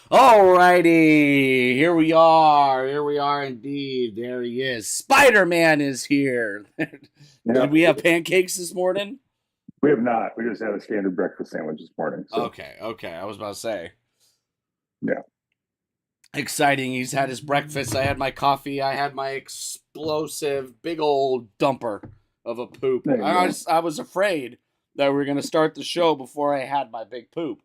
Alrighty, here we are. Here we are indeed. There he is. Spider-Man is here. Yeah, Did we have pancakes this morning? we have not. We just had a standard breakfast sandwich this morning. So Okay. I was about to say. yeah, Exciting. He's had his breakfast. I had my coffee. I had my explosive big old dumper of a poop. there you go. I was afraid that we were going to start the show before I had my big poop.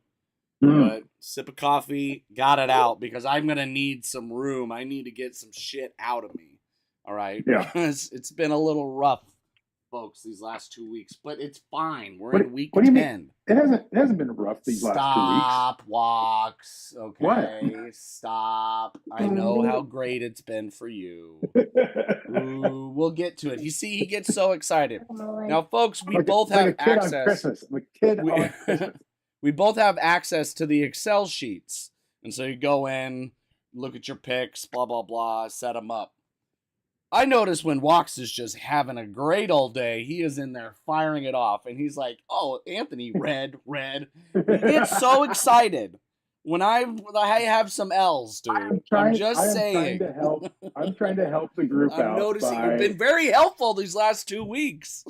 Mm. But sip of coffee, got it out because I'm gonna need some room. I need to get some shit out of me. All right, Yeah. because it's been a little rough, folks, these last 2 weeks. But it's fine. We're What, in week what do you 10. mean? It hasn't been rough these last 2 weeks. Stop walks. Okay, What? stop. I know how great it's been for you. Ooh, we'll get to it. You see, he gets so excited. Now, folks, we both have like a kid on access. Christmas. I'm a kid We- on Christmas. We both have access to the Excel sheets. And so you go in, look at your picks, blah, blah, blah, set them up. I notice when Walks is just having a great old day, he is in there firing it off. And he's like, oh, Anthony, red. He gets so excited when I have some L's, dude. I'm just saying. I'm trying to help the group out. I'm noticing you've been very helpful these last 2 weeks.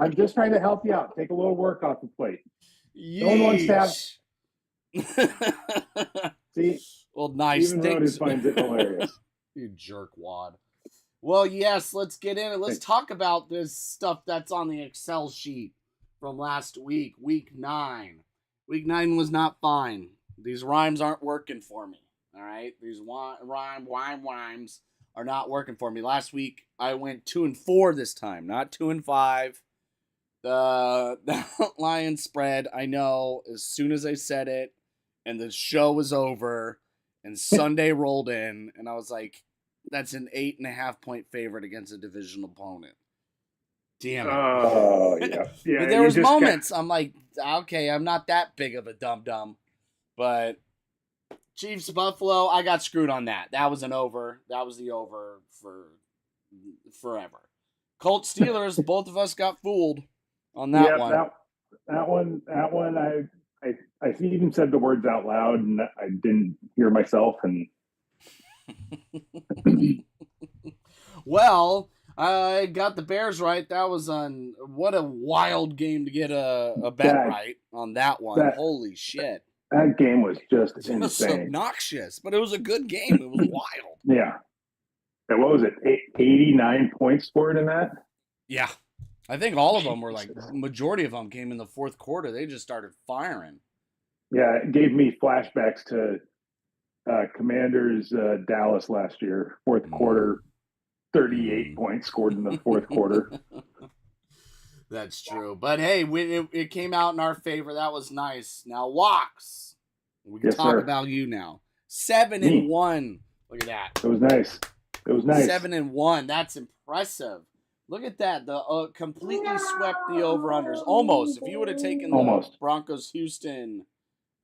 I'm just trying to help you out. Take a little work off the plate. No one wants to have. See, well, nice. even Thanks. Rhoda finds it hilarious. You jerkwad. Well, yes, let's get in it. Let's talk about this stuff that's on the Excel sheet from last week, week 9. Week 9 was not fine. These rhymes aren't working for me. All right, these rhymes are not working for me. Last week I went 2-4 this time, not 2-5. The Lions spread, I know, as soon as I said it, and the show was over, and Sunday rolled in, and I was like, that's an 8.5 point favorite against a divisional opponent. Damn it. Oh, yeah. But there was moments, I'm like, okay, I'm not that big of a dum-dum, but Chiefs Buffalo, I got screwed on that. That was an over. That was the over for forever. Colts Steelers, both of us got fooled on that one. That one, I even said the words out loud, and I didn't hear myself. And well, I got the Bears right. That was on. What a wild game to get a bet right on that one. Holy shit! That game was just insane. It was obnoxious, but it was a good game. It was wild. Yeah. And what was it? 89 points scored in that? Yeah. I think all of them were like, majority of them came in the fourth quarter. They just started firing. Yeah, it gave me flashbacks to Commanders Dallas last year. Fourth quarter, 38 points scored in the fourth quarter. That's true. But hey, it came out in our favor. That was nice. Now, Walks. We can talk about you now. 7-1. Look at that. It was nice. 7-1. That's impressive. Look at that. The completely swept the over-unders. Almost. If you would have taken the Broncos Houston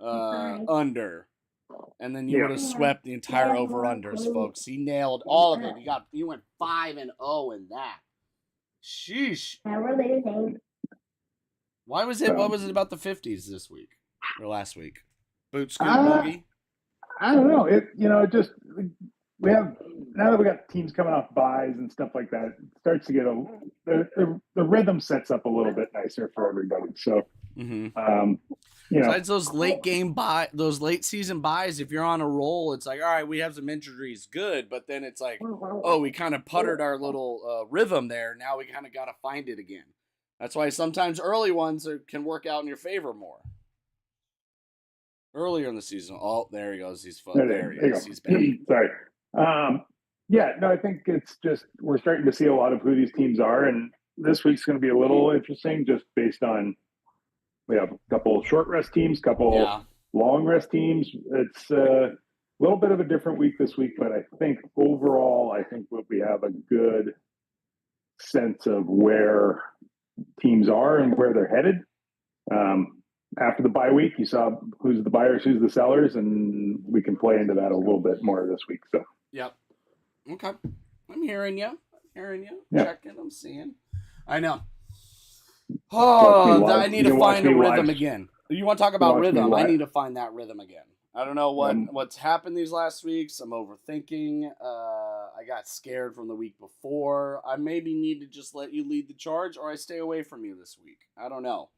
under, and then you would have swept the entire over-unders, folks. He nailed all of it. He went 5-0 in that. Sheesh. Why was it? What was it about the 50s this week or last week? Boot scoot boogie? I don't know. We have, now that we got teams coming off buys and stuff like that, it starts to get the rhythm sets up a little bit nicer for everybody. So, besides those those late season buys, if you're on a roll, it's like, all right, we have some injuries, good, but then it's like, oh, we kind of puttered our little rhythm there. Now we kind of got to find it again. That's why sometimes early ones can work out in your favor more. Earlier in the season, there he goes. There he is. He's back. Sorry. I think it's just we're starting to see a lot of who these teams are, and this week's going to be a little interesting just based on we have a couple short rest teams, couple long rest teams. It's a little bit of a different week this week, but I think overall, we have a good sense of where teams are and where they're headed. after the bye week, you saw who's the buyers, who's the sellers, and we can play into that a little bit more this week. So, Yep. Okay. I'm hearing you. yeah. Checking. I'm seeing. I know. Watch me Oh, live. I need You to can watch find a me rhythm live. again. You want to talk about Watch me rhythm? I live. need to find that rhythm again. I don't know what's happened these last weeks. I'm overthinking. I got scared from the week before. I maybe need to just let you lead the charge, or I stay away from you this week. I don't know.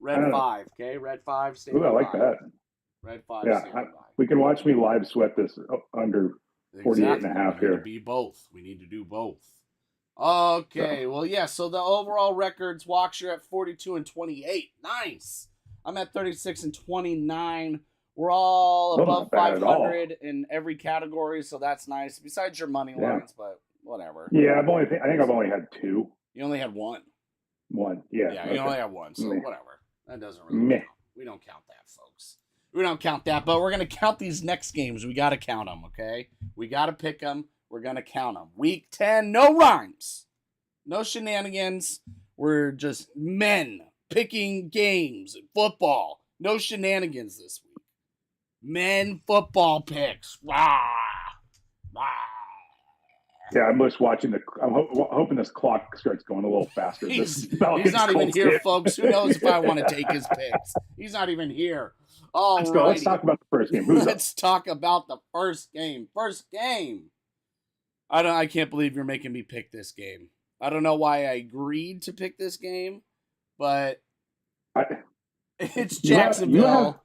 Red 5, okay? Red 5, stay Ooh, I like by. that. Red 5, Yeah, stay by. we can watch me live sweat this under 48 and a half We need here. to be both. We need to do both. Okay, well, yeah, so the overall records, Walks, you're at 42 and 28. Nice. I'm at 36 and 29. We're all above 500 in every category, so that's nice. Besides your money lines, but whatever. Yeah, I think I've only had 2. You only had 1. 1, yeah. Yeah, okay. you only have 1, so Meh. whatever. That doesn't really count. We don't count that, folks. We don't count that, but we're going to count these next games. We got to count them, okay? We got to pick them. We're going to count them. Week 10, no rhymes. No shenanigans. We're just men picking games in football. No shenanigans this week. Men football picks. Rah! Rah! Yeah, I'm just watching I'm hoping this clock starts going a little faster. He's not even here, folks. Who knows if I want to take his picks? He's not even here. Let's go. Let's talk about the first game. Let's talk about the first game. First game. I can't believe you're making me pick this game. I don't know why I agreed to pick this game, but it's Jacksonville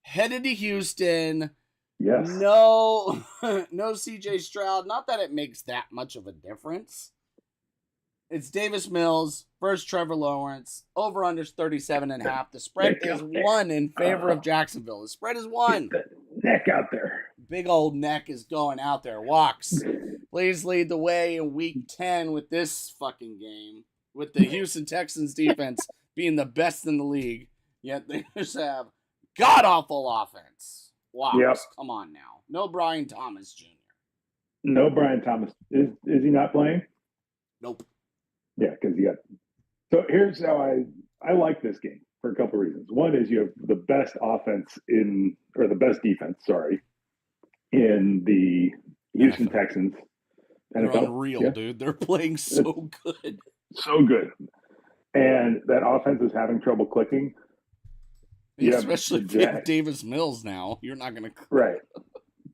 headed to Houston. Yes. No CJ Stroud. Not that it makes that much of a difference. It's Davis Mills, first Trevor Lawrence, over under 37.5. The spread is 1 in favor of Jacksonville. The spread is 1. Get the neck out there. Big old neck is going out there. Walks. Please lead the way in week 10 with this fucking game. With the Houston Texans defense being the best in the league. Yet they just have god-awful offense. Walks. Yep. Come on now. No Brian Thomas Jr. No Brian Thomas. Is he not playing? Nope. Yeah, because you got. So here's how I like this game for a couple of reasons. One is you have the best the best defense, in the Houston Texans. They're unreal, dude. They're playing so good. So good. And that offense is having trouble clicking. Especially if you have Davis Mills now. You're not going to. Right.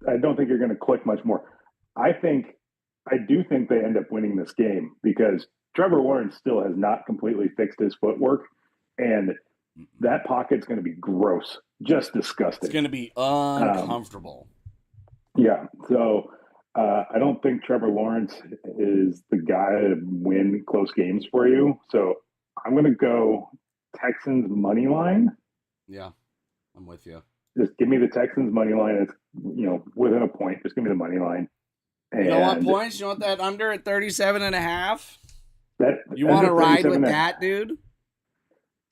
I don't think you're going to click much more. I do think they end up winning this game because Trevor Lawrence still has not completely fixed his footwork, and that pocket's going to be gross, just disgusting. It's going to be uncomfortable. Yeah, so I don't think Trevor Lawrence is the guy to win close games for you. So I'm going to go Texans money line. Yeah, I'm with you. Just give me the Texans money line. It's within a point. Just give me the money line. And you don't want points? You want that under at 37.5? You want to ride with that, dude?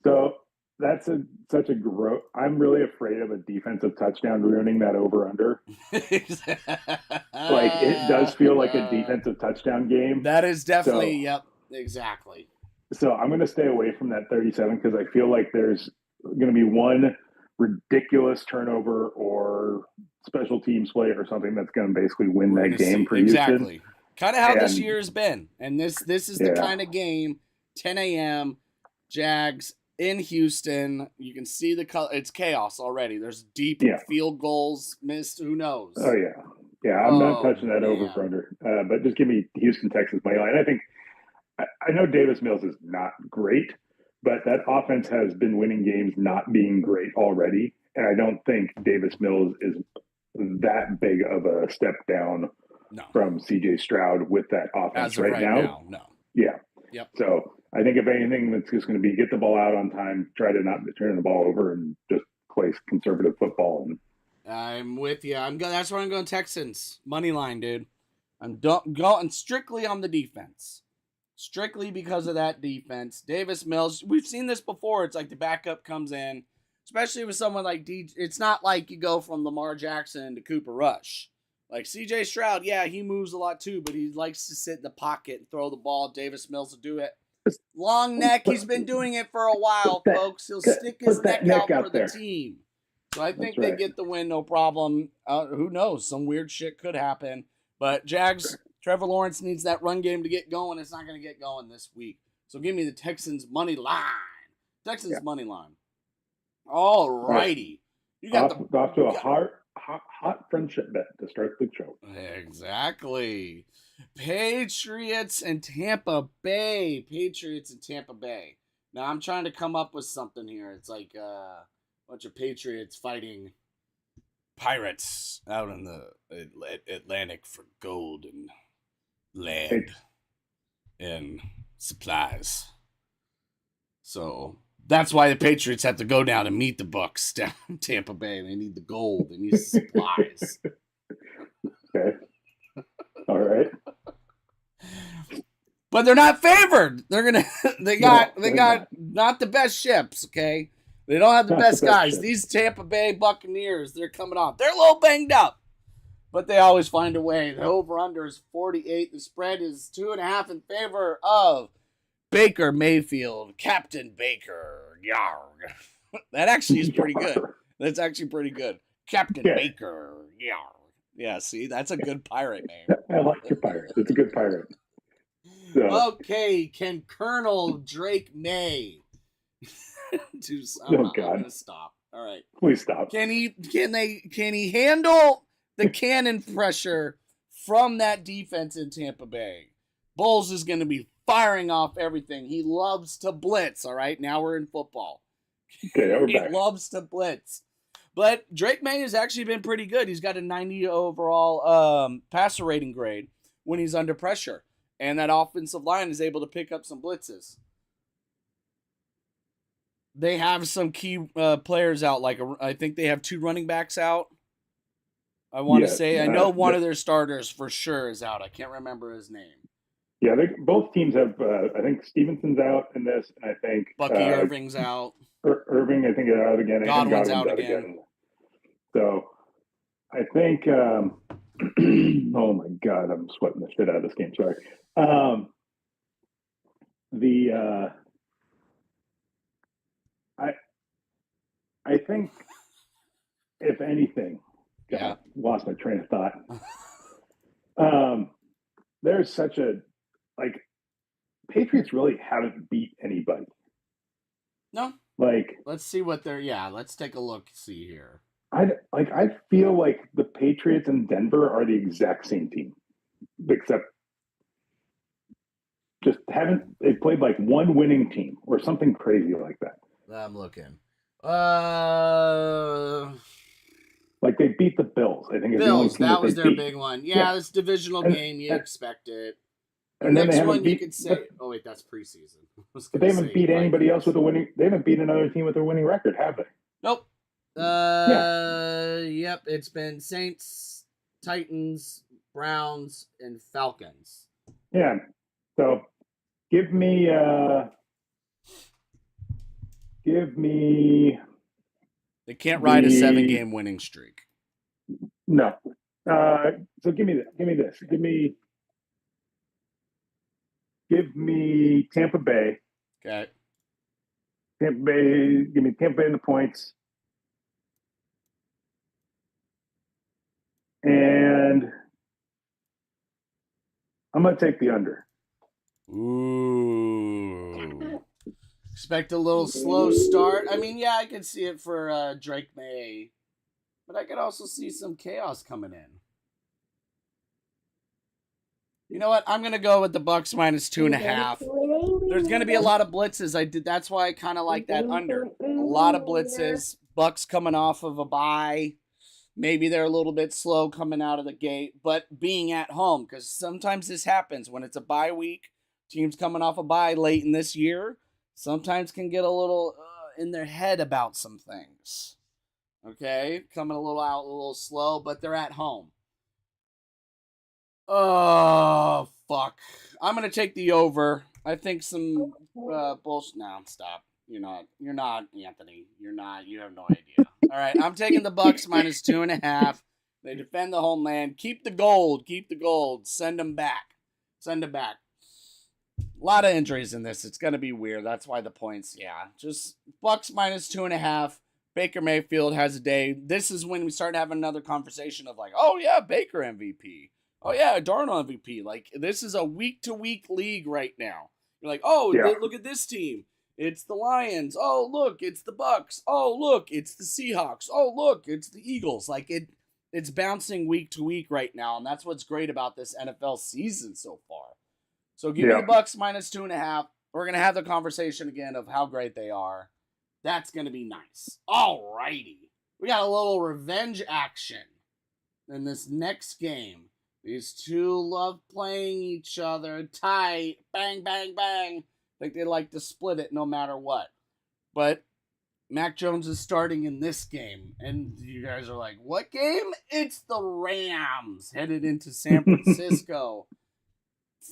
So that's such a gross. I'm really afraid of a defensive touchdown ruining that over/under. Like it does feel like a defensive touchdown game. That is definitely, yep, exactly. So I'm going to stay away from that 37 because I feel like there's going to be one ridiculous turnover or special teams play or something that's going to basically win that game for exactly. Houston. Kind of how this year's been. And this is the kind of game, 10 a.m., Jags in Houston. You can see the color. It's chaos already. There's deep field goals missed. Who knows? Oh, yeah. Yeah, I'm not touching that over-under. But just give me Houston, Texas money line. I think I know Davis Mills is not great, but that offense has been winning games not being great already. And I don't think Davis Mills is that big of a step down from CJ Stroud with that offense right now. No. Yeah. Yep. So I think if anything, that's just going to be get the ball out on time, try to not turn the ball over, and just play conservative football. I'm with you. That's where I'm going Texans. Money line, dude. I'm going strictly on the defense. Strictly because of that defense. Davis Mills, we've seen this before. It's like the backup comes in, especially with someone like DJ. It's not like you go from Lamar Jackson to Cooper Rush. Like CJ Stroud, he moves a lot too, but he likes to sit in the pocket and throw the ball. Davis Mills will do it. Long neck. He's been doing it for a while, folks. He'll stick his neck out for the team. So I think they get the win, no problem. Who knows? Some weird shit could happen. But Jags, Trevor Lawrence needs that run game to get going. It's not going to get going this week. So give me the Texans money line. Texans money line. All righty. You got off to a hot friendship bet to start the show. Exactly. Patriots and Tampa Bay. Now I'm trying to come up with something here. It's like a bunch of Patriots fighting pirates out in the Atlantic for gold and land and supplies. So that's why the Patriots have to go down and meet the Bucks down in Tampa Bay. They need the gold. They need the supplies. Okay. All right. But they're not favored. They got not the best ships, okay? They don't have the best guys. These Tampa Bay Buccaneers, they're coming off. They're a little banged up, but they always find a way. The over-under is 48. The spread is 2.5 in favor of Baker Mayfield, Captain Baker. Yarg. That actually is pretty good. That's actually pretty good. Captain Baker. Yarg. Yeah, see, that's a good pirate name. I like your pirate. It's a good pirate. So. Okay, can Colonel Drake May I'm gonna stop. All right. Please stop. Can he handle the cannon pressure from that defense in Tampa Bay? Bowles is gonna be firing off everything. He loves to blitz, all right? Now we're in football. Okay, he loves to blitz. But Drake May has actually been pretty good. He's got a 90 overall passer rating grade when he's under pressure. And that offensive line is able to pick up some blitzes. They have some key players out. I think they have 2 running backs out. I want to say. I know one of their starters for sure is out. I can't remember his name. Yeah, both teams have, I think Stevenson's out in this, and I think Bucky Irving's out. Irving, I think, is out again. Godwin's out again. So I think, oh my God, I'm sweating the shit out of this game. Sorry. I think, if anything, I lost my train of thought. There's such a, Patriots really haven't beat anybody. No. Let's see what they're, let's take a look, see here. I feel like the Patriots and Denver are the exact same team, except just they played like one winning team or something crazy like that. I'm looking. They beat the Bills. I think Bills, that was their big one. Yeah, this divisional game, you expect it. The next one you could say, oh wait, that's preseason. But they haven't beat anybody else with a winning. They haven't beat another team with a winning record, have they? Nope. Yep. It's been Saints, Titans, Browns, and Falcons. Yeah. So, give me. They can't ride a 7-game winning streak. No. So give me this. Give me Tampa Bay. Okay. Tampa Bay. Give me Tampa Bay in the points. And I'm going to take the under. Ooh. Expect a little slow start. I mean, I could see it for Drake May. But I could also see some chaos coming in. You know what? I'm going to go with the Bucks minus 2.5. There's going to be a lot of blitzes. That's why I kind of like that under. A lot of blitzes. Bucks coming off of a bye. Maybe they're a little bit slow coming out of the gate, but being at home, because sometimes this happens when it's a bye week. Teams coming off a bye late in this year sometimes can get a little in their head about some things. Okay? Coming a little slow, but they're at home. Oh, fuck. I'm going to take the over. I think some bullshit. No, stop. You're not, Anthony. You're not. You have no idea. All right, I'm taking the Bucks minus 2.5. They defend the homeland. Keep the gold. Send them back. A lot of injuries in this. It's going to be weird. That's why the points, just Bucks -2.5. Baker Mayfield has a day. This is when we start having another conversation of like, oh yeah, Baker MVP. Oh yeah, Darnold MVP. Like, this is a week-to-week league right now. You're like, oh, look at this team. It's the Lions. Oh, look, it's the Bucks. Oh, look, it's the Seahawks. Oh, look, it's the Eagles. Like, it's bouncing week to week right now, and that's what's great about this NFL season so far. So give me the Bucks -2.5. We're going to have the conversation again of how great they are. That's going to be nice. All righty. We got a little revenge action in this next game. These two love playing each other tight. Bang, bang, bang. Like they like to split it no matter what. But Mac Jones is starting in this game. And you guys are like, what game? It's the Rams headed into San Francisco.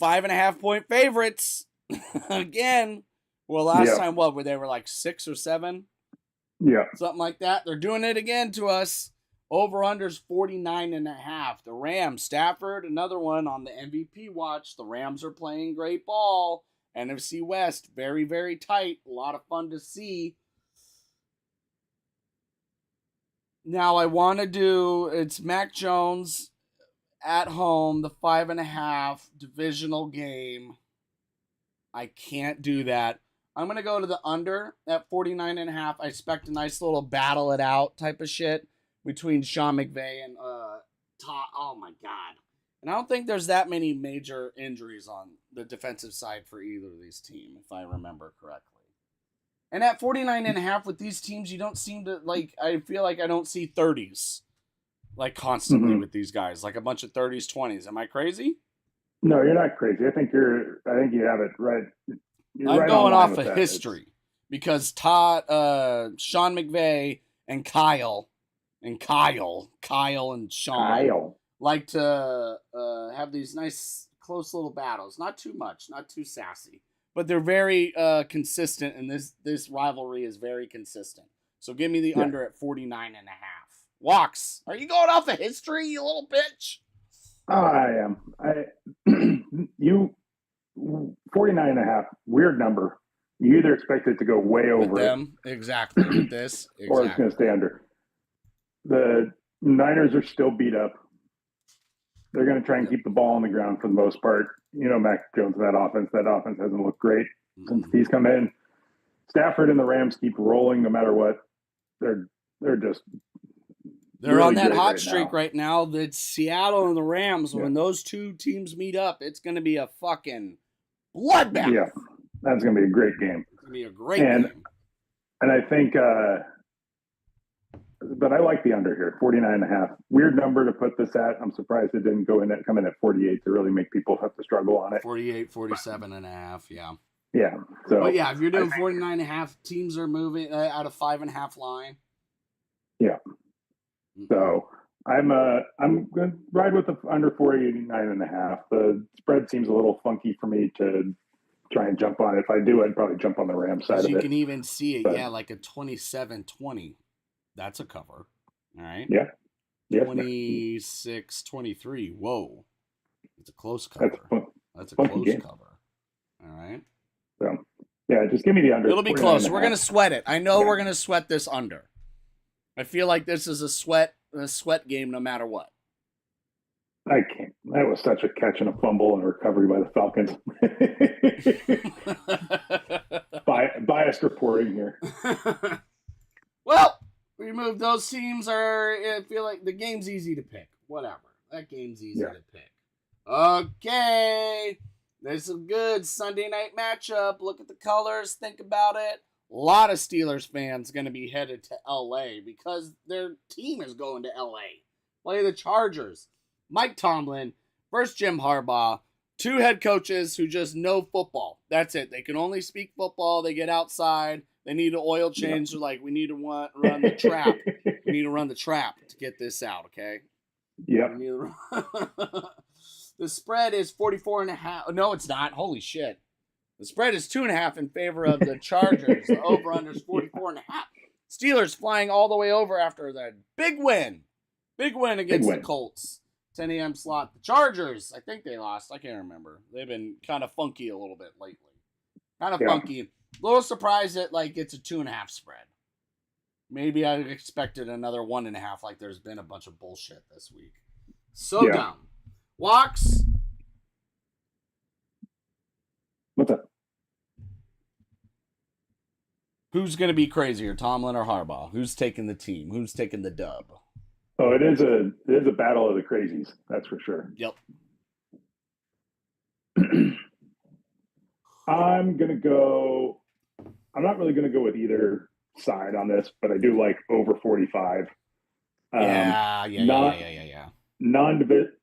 5.5-point favorites. Again. Well, last time, what, where they were like 6 or 7? Yeah. Something like that. They're doing it again to us. Over-under's 49.5. The Rams, Stafford, another one on the MVP watch. The Rams are playing great ball. NFC West, very, very tight. A lot of fun to see. Now, I want to do, it's Mac Jones at home, the 5.5 divisional game. I can't do that. I'm going to go to the under at 49.5. I expect a nice little battle it out type of shit between Sean McVay and Todd. Oh, my God. And I don't think there's that many major injuries on the defensive side for either of these teams, if I remember correctly. And at 49.5 with these teams, you don't seem to, like, I feel like I don't see 30s, like, constantly with these guys. Like a bunch of 30s, 20s. Am I crazy? No, you're not crazy. I think you have it right. I'm going off of history because Sean McVay and Kyle and Sean like to have these nice close little battles. Not too much, not too sassy, but they're very consistent, and this rivalry is very consistent. So give me the under at 49.5. Walks, are you going off of history, you little bitch? I am. You 49.5, weird number. You either expect it to go way over with them, exactly, with this, or it's going to stay under. The Niners are still beat up. They're going to try and keep the ball on the ground for the most part. You know, Mac Jones, that offense hasn't looked great since he's come in. Stafford and the Rams keep rolling no matter what. They're just really on that hot streak right now. That's Seattle and the Rams. When those two teams meet up, it's going to be a fucking bloodbath. Yeah, that's going to be a great game. It's going to be a great game. And I think, but I like the under here, 49.5. Weird number to put this at. I'm surprised it didn't come in at 48 to really make people have to struggle on it. 48, 47.5, yeah. Yeah. So, but yeah, if you're doing 49.5, teams are moving out of 5.5 line. Yeah. So I'm going to ride with the under 49.5. The spread seems a little funky for me to try and jump on. If I do, I'd probably jump on the Rams side of it. You can even see it, like a 27-20. That's a cover. All right. Yeah. 26-23. Whoa. It's a close cover. That's a close game. cover. All right. So, yeah, just give me the under. It'll be close. We're going to sweat it. I know we're going to sweat this under. I feel like this is a sweat game no matter what. I can't. That was such a catch and a fumble and a recovery by the Falcons. Biased reporting here. Well, remove those teams. I feel like the game's easy to pick. Whatever. That game's easy to pick. Okay. There's a good Sunday night matchup. Look at the colors. Think about it. A lot of Steelers fans going to be headed to L.A. because their team is going to L.A. Play the Chargers. Mike Tomlin versus Jim Harbaugh. Two head coaches who just know football. That's it. They can only speak football. They get outside. They need an oil change. They're like, we need to run the trap. We need to run the trap to get this out, okay? Yep. The spread is 44.5. No, it's not. Holy shit. The spread is 2.5 in favor of the Chargers. The over-under is 44.5. Steelers flying all the way over after that big win. Big win against the Colts. 10 a.m. slot. The Chargers, I think they lost. I can't remember. They've been kind of funky a little bit lately. Kind of funky. A little surprised that it's a 2.5 spread. Maybe I expected another 1.5. Like there's been a bunch of bullshit this week. So dumb. Walks. What's up? Who's going to be crazier, Tomlin or Harbaugh? Who's taking the team? Who's taking the dub? Oh, it is a battle of the crazies. That's for sure. Yep. I'm not really going to go with either side on this, but I do like over 45. Yeah. Non-division.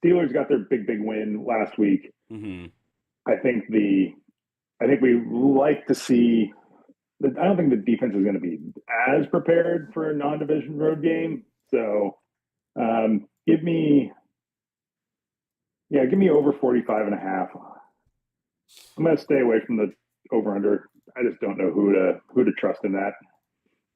Steelers got their big win last week. Mm-hmm. I think we like to see. I don't think the defense is going to be as prepared for a non-division road game. So give me over 45.5. I'm going to stay away from the over/under. I just don't know who to trust in that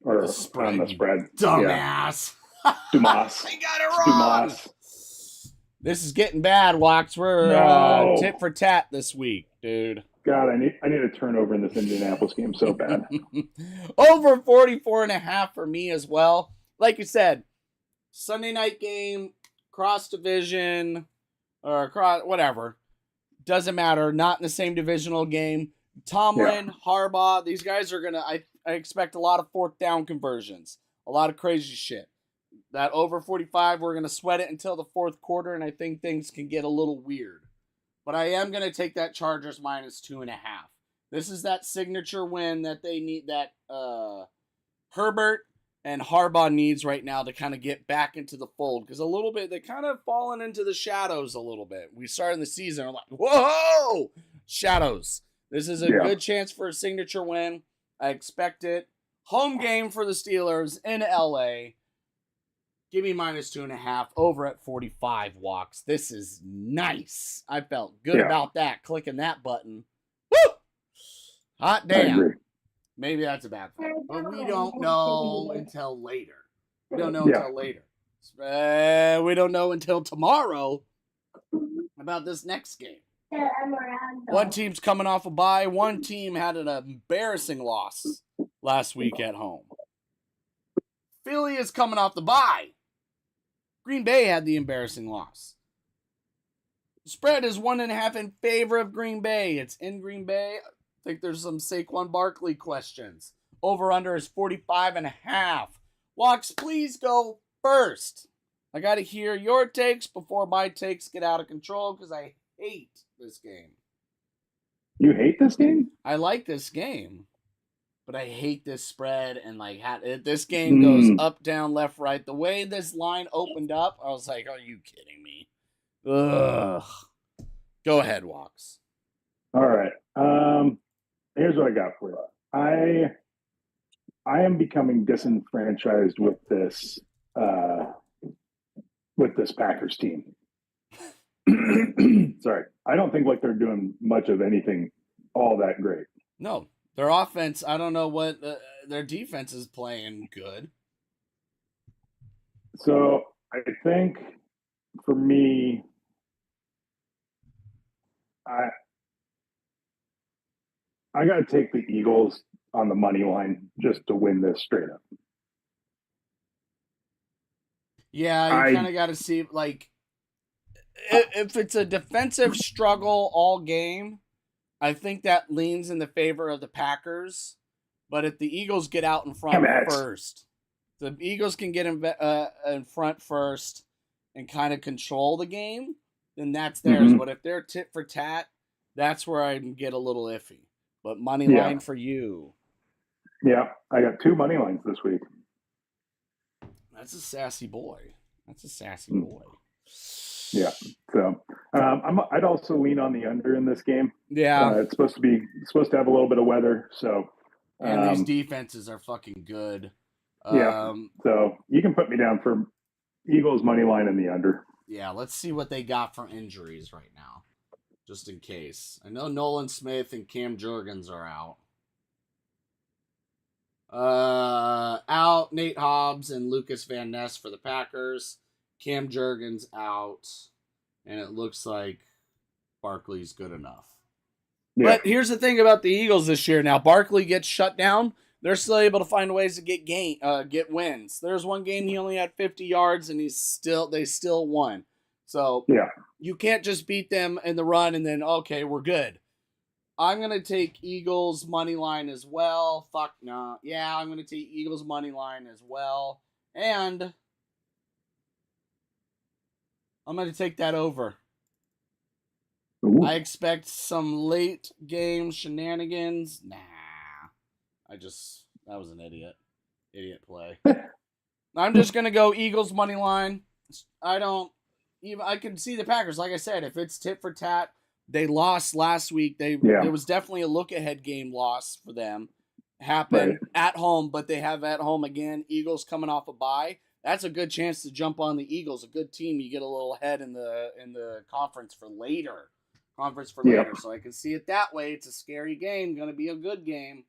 or the spread, on the spread. Dumbass. Yeah. Dumas. I got it wrong. Dumas. This is getting bad, Wax. We're tit for tat this week, dude. God, I need a turnover in this Indianapolis game so bad. Over 44.5 for me as well. Like you said, Sunday night game, cross division, or cross whatever. Doesn't matter. Not in the same divisional game. Tomlin, Harbaugh, these guys are gonna. I expect a lot of fourth down conversions, a lot of crazy shit. That over 45, we're gonna sweat it until the fourth quarter, and I think things can get a little weird. But I am gonna take that Chargers minus 2.5. This is that signature win that they need, that Herbert and Harbaugh needs right now to kind of get back into the fold, because a little bit they kind of fallen into the shadows a little bit. We started the season, we're like, whoa, shadows. This is a good chance for a signature win. I expect it. Home game for the Steelers in LA. Give me minus 2.5 over at 45, Walks. This is nice. I felt good about that, clicking that button. Woo! Hot damn. Maybe that's a bad thing. But we don't know until later. We don't know until later. We don't know until tomorrow about this next game. One team's coming off a bye. One team had an embarrassing loss last week at home. Philly is coming off the bye. Green Bay had the embarrassing loss. The spread is 1.5 in favor of Green Bay. It's in Green Bay. I think there's some Saquon Barkley questions. Over-under is 45.5. Walks, please go first. I got to hear your takes before my takes get out of control, because I hate this game. You hate this game? I like this game, but I hate this spread, and this game goes up, down, left, right. The way this line opened up, I was like, are you kidding me? Ugh. Go ahead, Walks. All right. Here's what I got for you. I am becoming disenfranchised with this Packers team. Sorry. I don't think they're doing much of anything all that great. No. Their offense, I don't know what their defense is playing good. So I think for me, I got to take the Eagles on the money line just to win this straight up. Yeah, you kind of got to see, if it's a defensive struggle all game, I think that leans in the favor of the Packers. But if the Eagles get out in front first, the Eagles can get in front first and kind of control the game, then that's theirs. But if they're tit for tat, that's where I can get a little iffy. But money line for you. Yeah, I got 2 money lines this week. That's a sassy boy. Yeah. So I'd also lean on the under in this game. Yeah. It's supposed to have a little bit of weather. So and these defenses are fucking good. So you can put me down for Eagles money line in the under. Yeah. Let's see what they got for injuries right now, just in case. I know Nolan Smith and Cam Jurgens are out. Out Nate Hobbs and Lucas Van Ness for the Packers. Cam Jurgens out, and it looks like Barkley's good enough. Yeah. But here's the thing about the Eagles this year. Now Barkley gets shut down. They're still able to find ways to get wins. There's one game he only had 50 yards, and they still won. So Yeah. you can't just beat them in the run and then, okay, we're good. I'm going to take Eagles money line as well. Fuck no. Yeah, I'm going to take Eagles money line as well. And I'm going to take that over. Ooh. I expect some late game shenanigans. Nah. That was an idiot play. I'm just going to go Eagles money line. I can see the Packers. Like I said, if it's tit for tat, they lost last week. There was definitely a look ahead game loss for them. Happened at home, but they have at home again. Eagles coming off a bye. That's a good chance to jump on the Eagles. A good team. You get a little ahead in the conference for later. So I can see it that way. It's a scary game. Going to be a good game.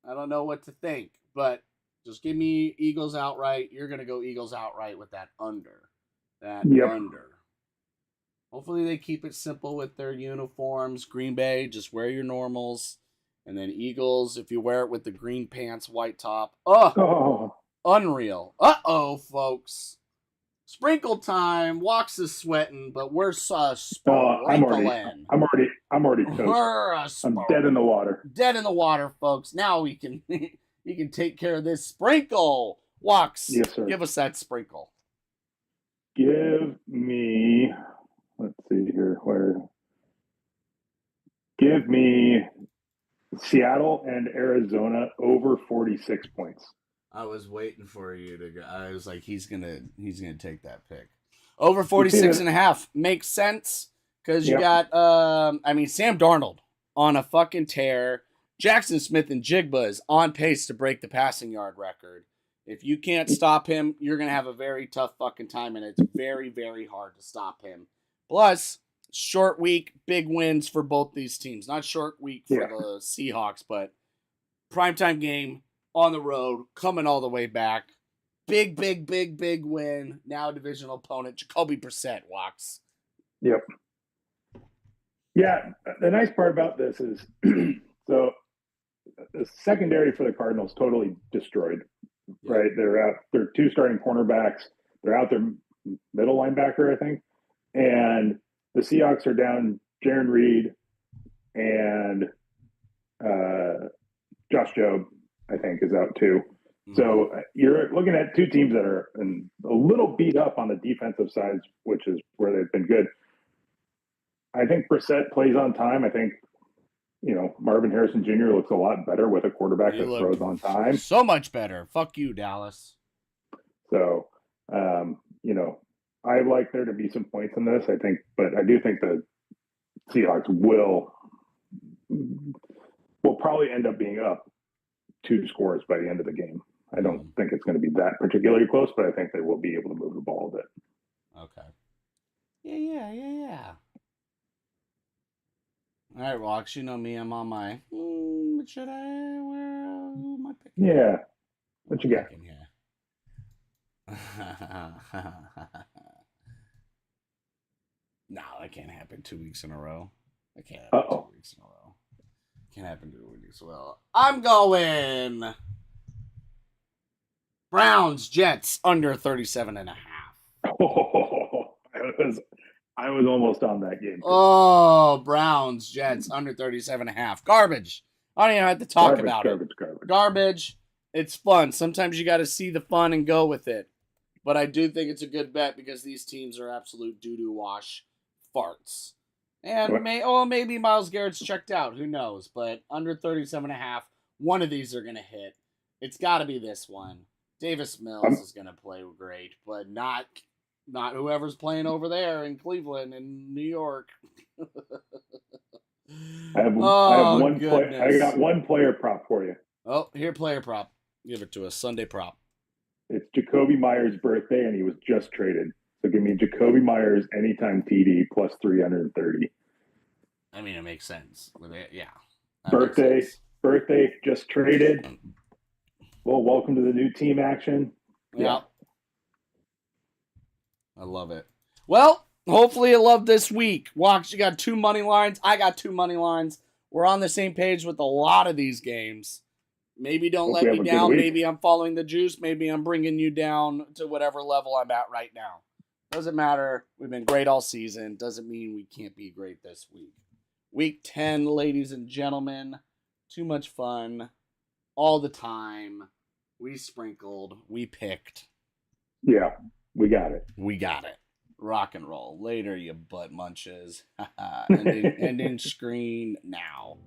I don't know what to think, but just give me Eagles outright. You're going to go Eagles outright with that under. Under. Hopefully they keep it simple with their uniforms. Green Bay, just wear your normals. And then Eagles, if you wear it with the green pants, white top. Unreal. Folks. Sprinkle time. Walks is sweating, but we're sprinkling. I'm already toast. I'm dead in the water. Dead in the water, folks. Now we can you can take care of this sprinkle. Walks. Yes, sir. Give us that sprinkle. Give me, let's see here, give me Seattle and Arizona over 46 points. I was waiting for you to go. I was like, he's gonna take that pick. Over 46.5 makes sense because you got Sam Darnold on a fucking tear. Jackson Smith and Jigba is on pace to break the passing yard record. If you can't stop him, you're going to have a very tough fucking time, and it's very, very hard to stop him. Plus, short week, big wins for both these teams. Not short week for the Seahawks, but primetime game on the road, coming all the way back. Big, big, big, big win. Now divisional opponent, Jacoby Brissett walks. Yep. Yeah, the nice part about this is, so the secondary for the Cardinals totally destroyed. Yeah. Right, they're out. They're two starting cornerbacks. They're out their middle linebacker, I think, and the Seahawks are down Jaron Reed and Josh Jobe, I think, is out too. Mm-hmm. So you're looking at two teams that are a little beat up on the defensive side, which is where they've been good. I think Brissett plays on time. I think Marvin Harrison Jr. looks a lot better with a quarterback that throws on time. So much better. Fuck you, Dallas. So, I like there to be some points in this, I think, but I do think the Seahawks will probably end up being up 2 scores by the end of the game. I don't think it's going to be that particularly close, but I think they will be able to move the ball a bit. Okay. Yeah. All right, Rox, you know me. I'm on my. What should I wear? Who am I picking? Yeah. What you got? No, that can't happen 2 weeks in a row. That can't happen 2 weeks in a row. Can't happen 2 weeks. Well, I'm going Browns Jets under 37.5. I was almost on that game. Oh, Browns Jets under 37.5. Garbage. I don't even have to talk about it. Garbage. It's fun. Sometimes you got to see the fun and go with it. But I do think it's a good bet because these teams are absolute doo-doo wash farts. And maybe Myles Garrett's checked out. Who knows? But under 37.5, one of these are going to hit. It's got to be this one. Davis Mills is going to play great, but not whoever's playing over there in Cleveland and New York. I have one player. I got one player prop for you. Oh, here, player prop. Give it to us. Sunday prop. It's Jacoby Myers' birthday, and he was just traded. So give me Jacoby Myers anytime TD plus 330. I mean, it makes sense. Yeah. Birthday, just traded. Well, welcome to the new team action. Yeah. I love it. Well, hopefully you loved this week. Walks, you got 2 money lines. I got 2 money lines. We're on the same page with a lot of these games. Maybe don't Hope we let have me a good down. week. Maybe I'm following the juice. Maybe I'm bringing you down to whatever level I'm at right now. Doesn't matter. We've been great all season. Doesn't mean we can't be great this week. Week 10, ladies and gentlemen. Too much fun. All the time. We sprinkled. We picked. Yeah, we got it. We got it. Rock and roll. Later, you butt munches. Ending screen now.